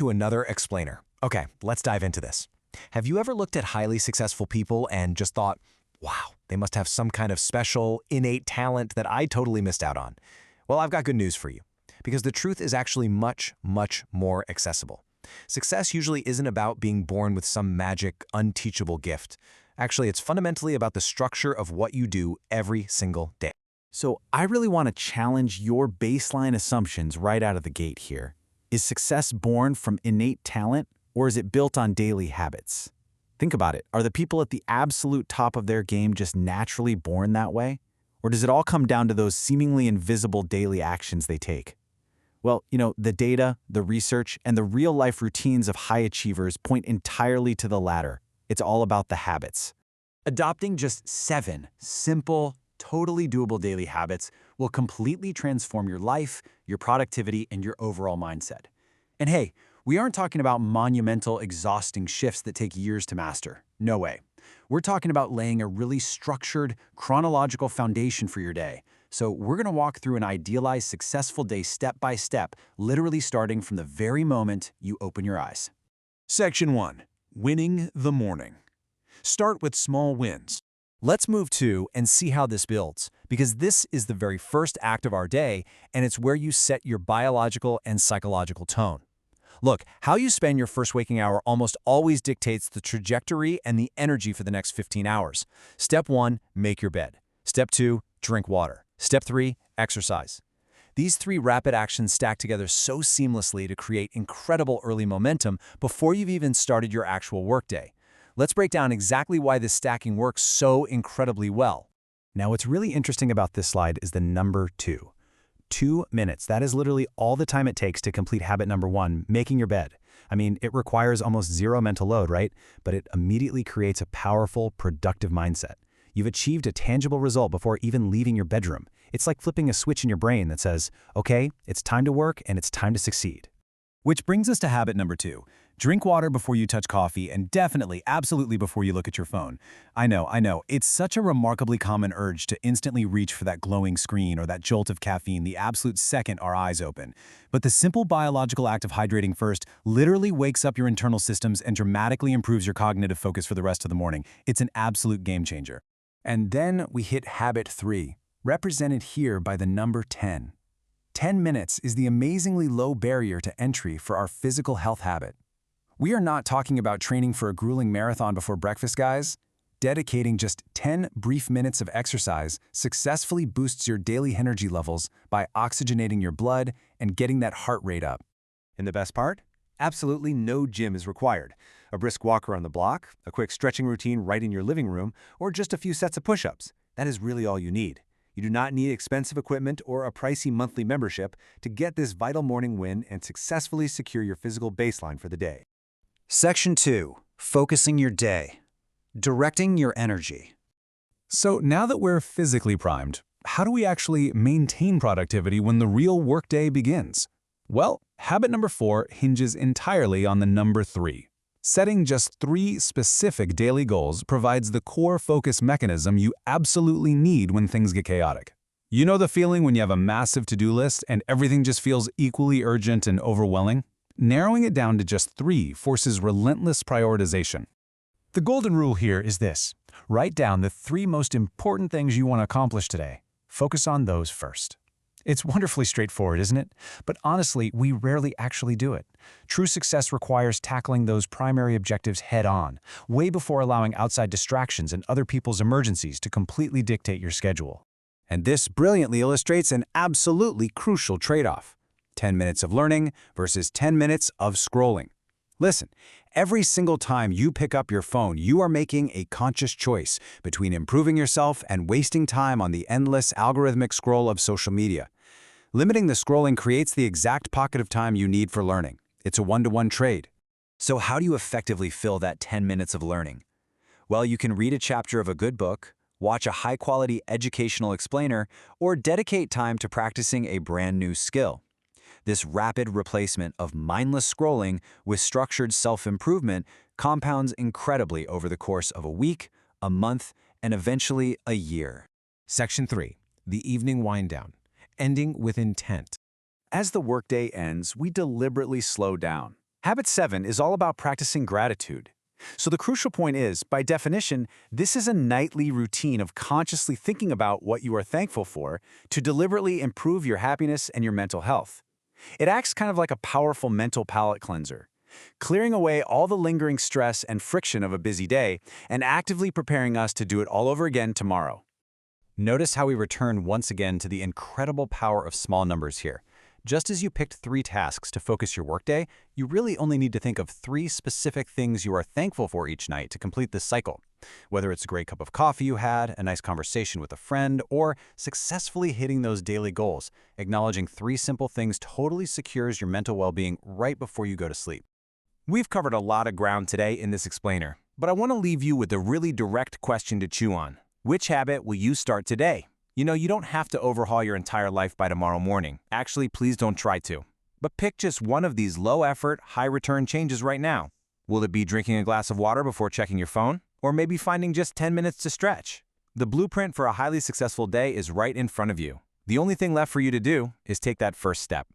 To another explainer. Okay, let's dive into this. Have you ever looked at highly successful people and just thought, wow, they must have some kind of special, innate talent that I totally missed out on? Well, I've got good news for you, because the truth is actually much, much more accessible. Success usually isn't about being born with some magic, unteachable gift. Actually, it's fundamentally about the structure of what you do every single day. So I really want to challenge your baseline assumptions right out of the gate here. Is success born from innate talent, or is it built on daily habits? Think about it. Are the people at the absolute top of their game just naturally born that way? Or does it all come down to those seemingly invisible daily actions they take? Well, the data, the research, and the real-life routines of high achievers point entirely to the latter. It's all about the habits. Adopting just 7 simple, totally doable daily habits will completely transform your life, your productivity, and your overall mindset. And hey, we aren't talking about monumental, exhausting shifts that take years to master. No way. We're talking about laying a really structured, chronological foundation for your day. So we're going to walk through an idealized, successful day step by step, literally starting from the very moment you open your eyes. Section 1. Winning the morning. Start with small wins. Let's move to and see how this builds, because this is the very first act of our day, and it's where you set your biological and psychological tone. Look, how you spend your first waking hour almost always dictates the trajectory and the energy for the next 15 hours. Step 1, make your bed. Step 2, drink water. Step 3, exercise. These 3 rapid actions stack together so seamlessly to create incredible early momentum before you've even started your actual workday. Let's break down exactly why this stacking works so incredibly well. Now, what's really interesting about this slide is the number 2. 2 minutes. That is literally all the time it takes to complete habit number 1, making your bed. I mean, it requires almost zero mental load, right? But it immediately creates a powerful, productive mindset. You've achieved a tangible result before even leaving your bedroom. It's like flipping a switch in your brain that says, okay, it's time to work and it's time to succeed. Which brings us to habit number 2. Drink water before you touch coffee, and definitely, absolutely before you look at your phone. I know, it's such a remarkably common urge to instantly reach for that glowing screen or that jolt of caffeine the absolute second our eyes open. But the simple biological act of hydrating first literally wakes up your internal systems and dramatically improves your cognitive focus for the rest of the morning. It's an absolute game changer. And then we hit habit 3, represented here by the number 10. 10 minutes is the amazingly low barrier to entry for our physical health habit. We are not talking about training for a grueling marathon before breakfast, guys. Dedicating just 10 brief minutes of exercise successfully boosts your daily energy levels by oxygenating your blood and getting that heart rate up. And the best part? Absolutely no gym is required. A brisk walk around the block, a quick stretching routine right in your living room, or just a few sets of push-ups. That is really all you need. You do not need expensive equipment or a pricey monthly membership to get this vital morning win and successfully secure your physical baseline for the day. Section 2. Focusing your day. Directing your energy. So now that we're physically primed, how do we actually maintain productivity when the real workday begins? Well, habit number 4 hinges entirely on the number 3. Setting just 3 specific daily goals provides the core focus mechanism you absolutely need when things get chaotic. You know the feeling when you have a massive to-do list and everything just feels equally urgent and overwhelming? Narrowing it down to just 3 forces relentless prioritization. The golden rule here is this: write down the 3 most important things you want to accomplish today. Focus on those first. It's wonderfully straightforward, isn't it? But honestly, we rarely actually do it. True success requires tackling those primary objectives head-on, way before allowing outside distractions and other people's emergencies to completely dictate your schedule. And this brilliantly illustrates an absolutely crucial trade-off: 10 minutes of learning versus 10 minutes of scrolling. Listen, every single time you pick up your phone, you are making a conscious choice between improving yourself and wasting time on the endless algorithmic scroll of social media. Limiting the scrolling creates the exact pocket of time you need for learning. It's a one-to-one trade. So how do you effectively fill that 10 minutes of learning? Well, you can read a chapter of a good book, watch a high-quality educational explainer, or dedicate time to practicing a brand new skill. This rapid replacement of mindless scrolling with structured self-improvement compounds incredibly over the course of a week, a month, and eventually a year. Section 3. The evening wind down. Ending with intent. As the workday ends, we deliberately slow down. Habit 7 is all about practicing gratitude. So the crucial point is, by definition, this is a nightly routine of consciously thinking about what you are thankful for to deliberately improve your happiness and your mental health. It acts kind of like a powerful mental palate cleanser, clearing away all the lingering stress and friction of a busy day and actively preparing us to do it all over again tomorrow. Notice how we return once again to the incredible power of small numbers here. Just as you picked 3 tasks to focus your workday, you really only need to think of 3 specific things you are thankful for each night to complete this cycle. Whether it's a great cup of coffee you had, a nice conversation with a friend, or successfully hitting those daily goals, acknowledging 3 simple things totally secures your mental well-being right before you go to sleep. We've covered a lot of ground today in this explainer, but I want to leave you with a really direct question to chew on. Which habit will you start today? You know, you don't have to overhaul your entire life by tomorrow morning. Actually, please don't try to. But pick just one of these low-effort, high-return changes right now. Will it be drinking a glass of water before checking your phone? Or maybe finding just 10 minutes to stretch? The blueprint for a highly successful day is right in front of you. The only thing left for you to do is take that first step.